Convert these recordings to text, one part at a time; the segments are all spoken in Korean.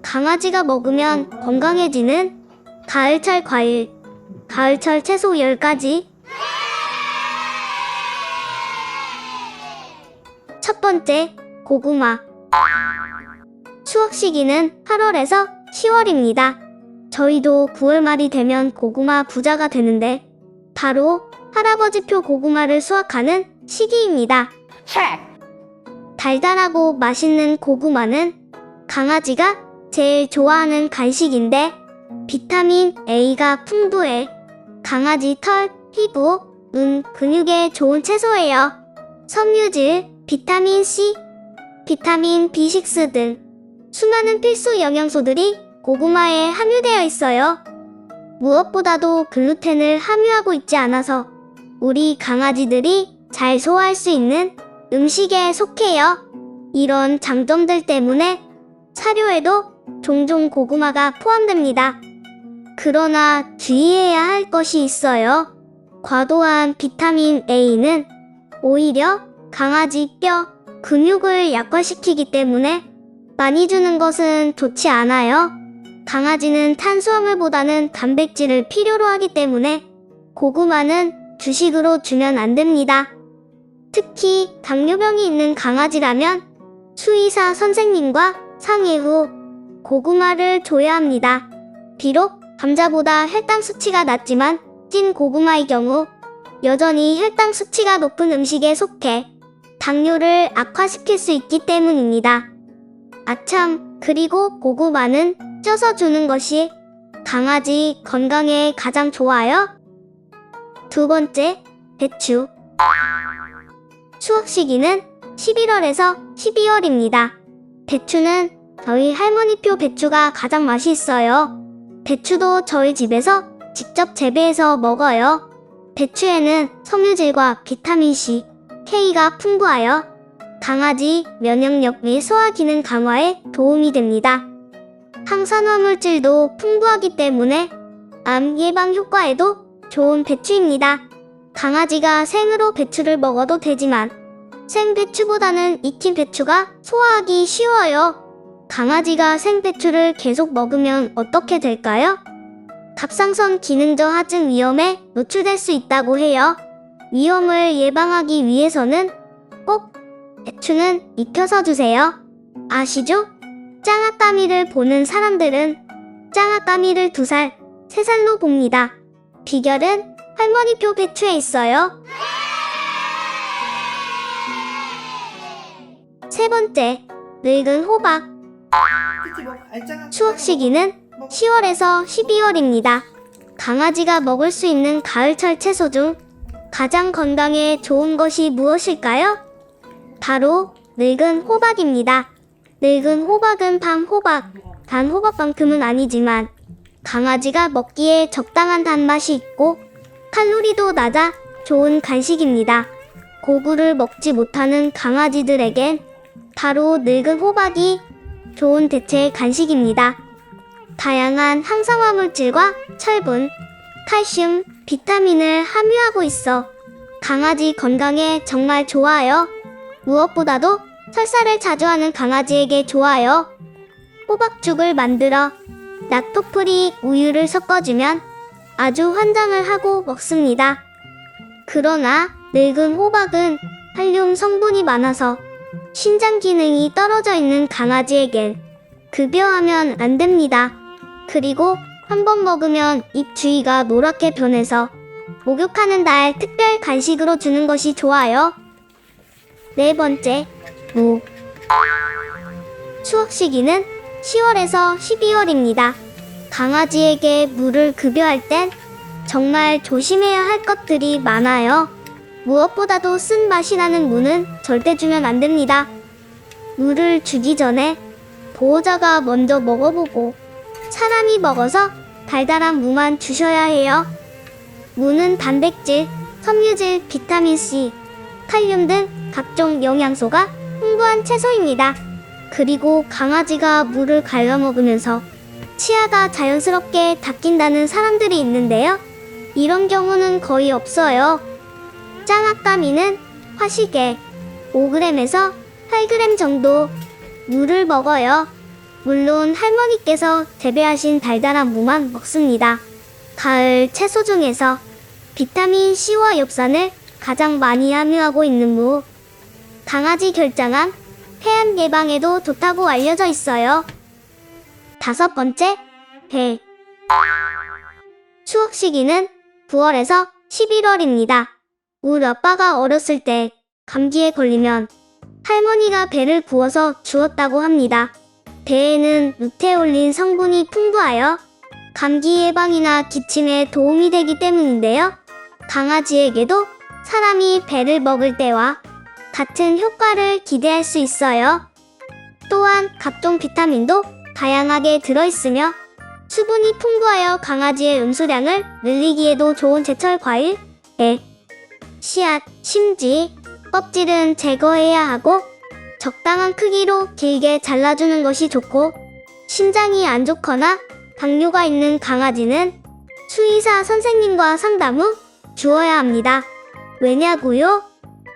강아지가 먹으면 건강해지는 가을철 과일, 가을철 채소 10가지. 첫 번째, 고구마. 수확 시기는 8월에서 10월입니다. 저희도 9월 말이 되면 고구마 부자가 되는데 바로 할아버지표 고구마를 수확하는 시기입니다. 달달하고 맛있는 고구마는 강아지가 제일 좋아하는 간식인데 비타민 A가 풍부해 강아지 털, 피부, 눈, 근육에 좋은 채소예요. 섬유질, 비타민 C, 비타민 B6 등 수많은 필수 영양소들이 고구마에 함유되어 있어요. 무엇보다도 글루텐을 함유하고 있지 않아서 우리 강아지들이 잘 소화할 수 있는 음식에 속해요. 이런 장점들 때문에 사료에도 종종 고구마가 포함됩니다. 그러나 주의해야 할 것이 있어요. 과도한 비타민 A는 오히려 강아지 뼈, 근육을 약화시키기 때문에 많이 주는 것은 좋지 않아요. 강아지는 탄수화물보다는 단백질을 필요로 하기 때문에 고구마는 주식으로 주면 안 됩니다. 특히 당뇨병이 있는 강아지라면 수의사 선생님과 상의 후 고구마를 줘야 합니다. 비록 감자보다 혈당 수치가 낮지만 찐 고구마의 경우 여전히 혈당 수치가 높은 음식에 속해 당뇨를 악화시킬 수 있기 때문입니다. 아참, 그리고 고구마는 쪄서 주는 것이 강아지 건강에 가장 좋아요. 두 번째, 배추. 수확 시기는 11월에서 12월입니다. 배추는 저희 할머니표 배추가 가장 맛있어요. 배추도 저희 집에서 직접 재배해서 먹어요. 배추에는 섬유질과 비타민C, K가 풍부하여 강아지 면역력 및 소화 기능 강화에 도움이 됩니다. 항산화 물질도 풍부하기 때문에 암 예방 효과에도 좋은 배추입니다. 강아지가 생으로 배추를 먹어도 되지만 생배추보다는 익힌 배추가 소화하기 쉬워요. 강아지가 생배추를 계속 먹으면 어떻게 될까요? 갑상선 기능 저하증 위험에 노출될 수 있다고 해요. 위험을 예방하기 위해서는 꼭 배추는 익혀서 주세요. 아시죠? 짱아까미를 보는 사람들은 짱아까미를 2살, 3살로 봅니다. 비결은 할머니표 배추에 있어요. 세 번째, 늙은 호박. 수확 시기는 10월에서 12월입니다. 강아지가 먹을 수 있는 가을철 채소 중 가장 건강에 좋은 것이 무엇일까요? 바로 늙은 호박입니다. 늙은 호박은 밤호박, 단 호박만큼은 아니지만 강아지가 먹기에 적당한 단맛이 있고 칼로리도 낮아 좋은 간식입니다. 고구를 먹지 못하는 강아지들에겐 바로 늙은 호박이 좋은 대체 간식입니다. 다양한 항산화 물질과 철분, 칼슘, 비타민을 함유하고 있어 강아지 건강에 정말 좋아요. 무엇보다도 설사를 자주 하는 강아지에게 좋아요. 호박죽을 만들어 락토프리 우유를 섞어주면 아주 환장을 하고 먹습니다. 그러나 늙은 호박은 칼륨 성분이 많아서 신장 기능이 떨어져 있는 강아지에겐 급여하면 안 됩니다. 그리고 한번 먹으면 입 주위가 노랗게 변해서 목욕하는 날 특별 간식으로 주는 것이 좋아요. 네 번째, 무. 수확 시기는 10월에서 12월입니다. 강아지에게 무를 급여할 땐 정말 조심해야 할 것들이 많아요. 무엇보다도 쓴맛이 나는 무는 절대 주면 안 됩니다. 무를 주기 전에 보호자가 먼저 먹어보고 사람이 먹어서 달달한 무만 주셔야 해요. 무는 단백질, 섬유질, 비타민C, 칼륨 등 각종 영양소가 풍부한 채소입니다. 그리고 강아지가 무를 갈아 먹으면서 치아가 자연스럽게 닦인다는 사람들이 있는데요. 이런 경우는 거의 없어요. 짱아까미는 화식에 5g에서 8g 정도 무를 먹어요. 물론 할머니께서 재배하신 달달한 무만 먹습니다. 가을 채소 중에서 비타민 C와 엽산을 가장 많이 함유하고 있는 무. 강아지 결장암, 폐암 예방에도 좋다고 알려져 있어요. 5번째, 배. 추억 시기는 9월에서 11월입니다. 우리 아빠가 어렸을 때 감기에 걸리면 할머니가 배를 구워서 주었다고 합니다. 배에는 루테올린 성분이 풍부하여 감기 예방이나 기침에 도움이 되기 때문인데요. 강아지에게도 사람이 배를 먹을 때와 같은 효과를 기대할 수 있어요. 또한 각종 비타민도 다양하게 들어있으며 수분이 풍부하여 강아지의 음수량을 늘리기에도 좋은 제철 과일. 씨앗, 심지, 껍질은 제거해야 하고 적당한 크기로 길게 잘라주는 것이 좋고, 신장이 안 좋거나 당뇨가 있는 강아지는 수의사 선생님과 상담 후 주어야 합니다. 왜냐고요?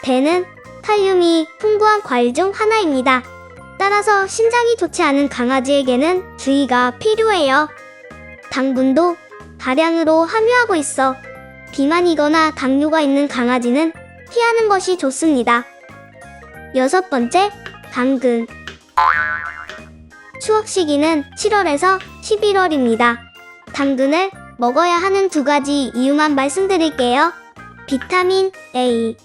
배는 칼륨이 풍부한 과일 중 하나입니다. 따라서 신장이 좋지 않은 강아지에게는 주의가 필요해요. 당분도 다량으로 함유하고 있어 비만이거나 당뇨가 있는 강아지는 피하는 것이 좋습니다. 6번째, 당근. 추억 시기는 7월에서 11월입니다. 당근을 먹어야 하는 2가지 이유만 말씀드릴게요. 비타민 A.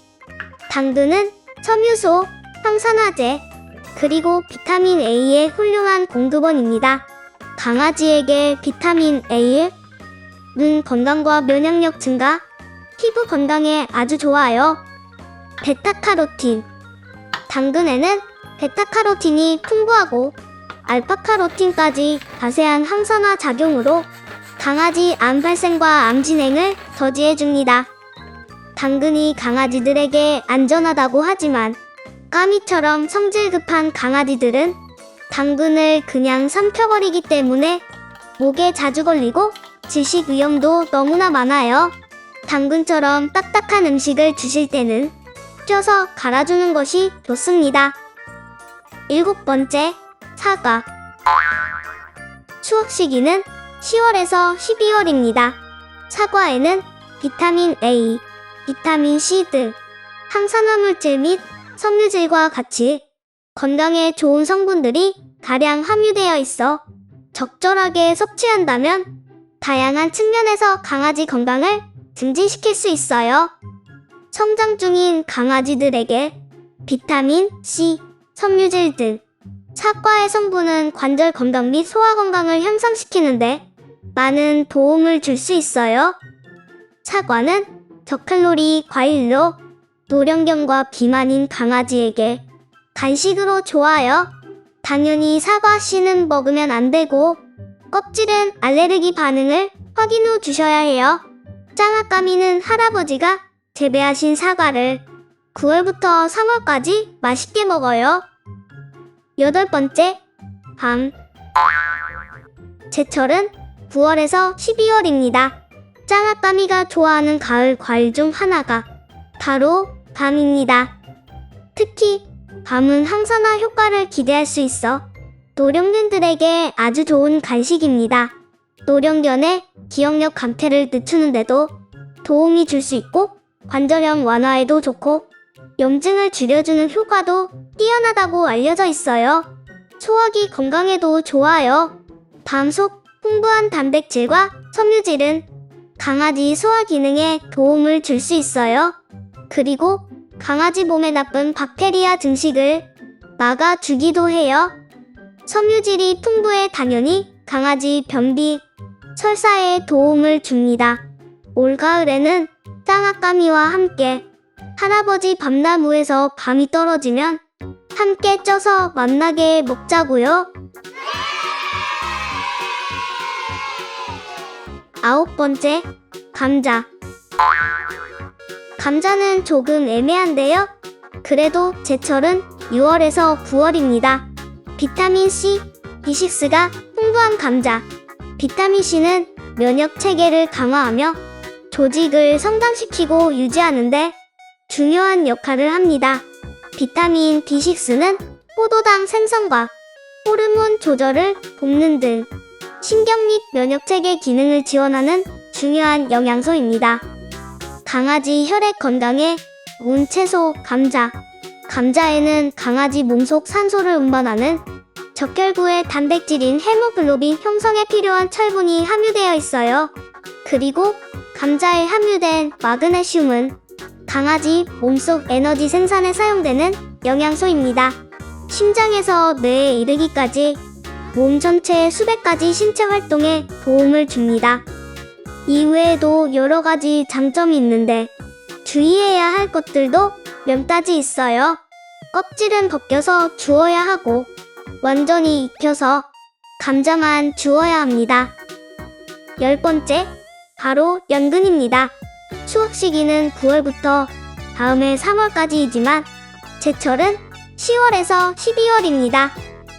당근은 섬유소, 항산화제, 그리고 비타민 A의 훌륭한 공급원입니다. 강아지에게 비타민 A는 눈 건강과 면역력 증가, 피부 건강에 아주 좋아요. 베타카로틴. 당근에는 베타카로틴이 풍부하고 알파카로틴까지 자세한 항산화 작용으로 강아지 암 발생과 암 진행을 저지해줍니다. 당근이 강아지들에게 안전하다고 하지만 까미처럼 성질 급한 강아지들은 당근을 그냥 삼켜버리기 때문에 목에 자주 걸리고 질식 위험도 너무나 많아요. 당근처럼 딱딱한 음식을 주실 때는 쪄서 갈아주는 것이 좋습니다. 7번째, 사과. 추억 시기는 10월에서 12월입니다. 사과에는 비타민 A, 비타민 C 등 항산화 물질 및 섬유질과 같이 건강에 좋은 성분들이 다량 함유되어 있어 적절하게 섭취한다면 다양한 측면에서 강아지 건강을 증진시킬 수 있어요. 성장 중인 강아지들에게 비타민 C, 섬유질 등 사과의 성분은 관절 건강 및 소화 건강을 향상시키는데 많은 도움을 줄 수 있어요. 사과는 저칼로리 과일로 노령견과 비만인 강아지에게 간식으로 좋아요. 당연히 사과 씨는 먹으면 안 되고 껍질은 알레르기 반응을 확인 후 주셔야 해요. 짱아까미는 할아버지가 재배하신 사과를 9월부터 3월까지 맛있게 먹어요. 8번째, 밤. 제철은 9월에서 12월입니다. 짱아까미가 좋아하는 가을 과일 중 하나가 바로 밤입니다. 특히 밤은 항산화 효과를 기대할 수 있어 노령견들에게 아주 좋은 간식입니다. 노령견의 기억력 감퇴를 늦추는데도 도움이 줄 수 있고 관절염 완화에도 좋고 염증을 줄여주는 효과도 뛰어나다고 알려져 있어요. 소화기 건강에도 좋아요. 밤 속 풍부한 단백질과 섬유질은 강아지 소화 기능에 도움을 줄 수 있어요. 그리고 강아지 몸에 나쁜 박테리아 증식을 막아주기도 해요. 섬유질이 풍부해 당연히 강아지 변비, 설사에 도움을 줍니다. 올가을에는 짱아까미와 함께 할아버지 밤나무에서 밤이 떨어지면 함께 쪄서 맛나게 먹자고요. 9번째, 감자. 감자는 조금 애매한데요. 그래도 제철은 6월에서 9월입니다. 비타민C, B6가 풍부한 감자. 비타민C는 면역 체계를 강화하며 조직을 성장시키고 유지하는데 중요한 역할을 합니다. 비타민 B6는 포도당 생성과 호르몬 조절을 돕는 등 신경 및 면역체계 기능을 지원하는 중요한 영양소입니다. 강아지 혈액 건강에 좋은 채소 감자. 감자에는 강아지 몸속 산소를 운반하는 적혈구의 단백질인 헤모글로빈 형성에 필요한 철분이 함유되어 있어요. 그리고 감자에 함유된 마그네슘은 강아지 몸속 에너지 생산에 사용되는 영양소입니다. 심장에서 뇌에 이르기까지 몸 전체의 수백 가지 신체 활동에 도움을 줍니다. 이외에도 여러 가지 장점이 있는데 주의해야 할 것들도 몇 가지 있어요. 껍질은 벗겨서 주어야 하고 완전히 익혀서 감자만 주어야 합니다. 10번째, 바로 연근입니다. 수확 시기는 9월부터 다음해 3월까지이지만 제철은 10월에서 12월입니다.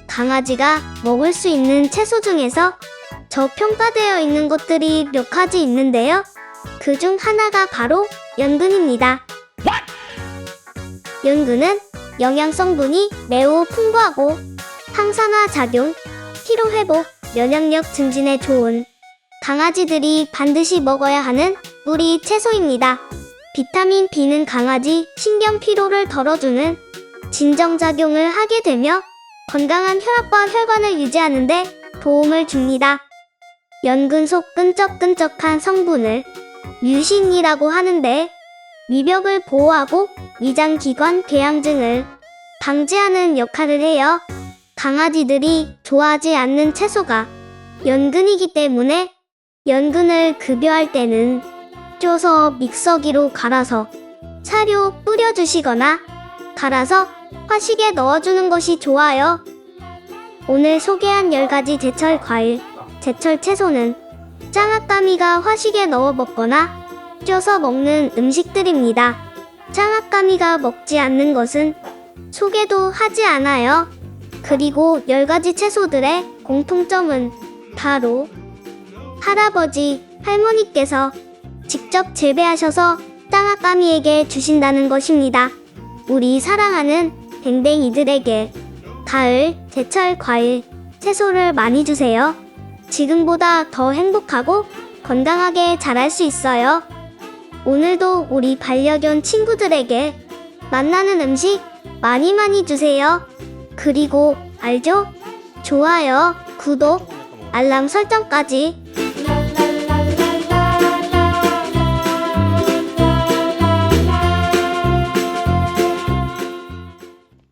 강아지가 먹을 수 있는 채소 중에서 저평가되어 있는 것들이 몇 가지 있는데요. 그 중 하나가 바로 연근입니다. 연근은 영양성분이 매우 풍부하고 항산화 작용, 피로 회복, 면역력 증진에 좋은 강아지들이 반드시 먹어야 하는 우리 채소입니다. 비타민 B는 강아지 신경 피로를 덜어주는 진정작용을 하게 되며 건강한 혈압과 혈관을 유지하는 데 도움을 줍니다. 연근 속 끈적끈적한 성분을 뮤신이라고 하는데 위벽을 보호하고 위장기관 궤양증을 방지하는 역할을 해요. 강아지들이 좋아하지 않는 채소가 연근이기 때문에 연근을 급여할 때는 쪄서 믹서기로 갈아서 사료 뿌려주시거나 갈아서 화식에 넣어주는 것이 좋아요. 오늘 소개한 10가지 제철 과일, 제철 채소는 짱아까미가 화식에 넣어 먹거나 쪄서 먹는 음식들입니다. 짱아까미가 먹지 않는 것은 소개도 하지 않아요. 그리고 10가지 채소들의 공통점은 바로 할아버지, 할머니께서 직접 재배하셔서 짱아까미에게 주신다는 것입니다. 우리 사랑하는 댕댕이들에게 가을, 제철 과일, 채소를 많이 주세요. 지금보다 더 행복하고 건강하게 자랄 수 있어요. 오늘도 우리 반려견 친구들에게 만나는 음식 많이 많이 주세요. 그리고 알죠? 좋아요, 구독, 알람 설정까지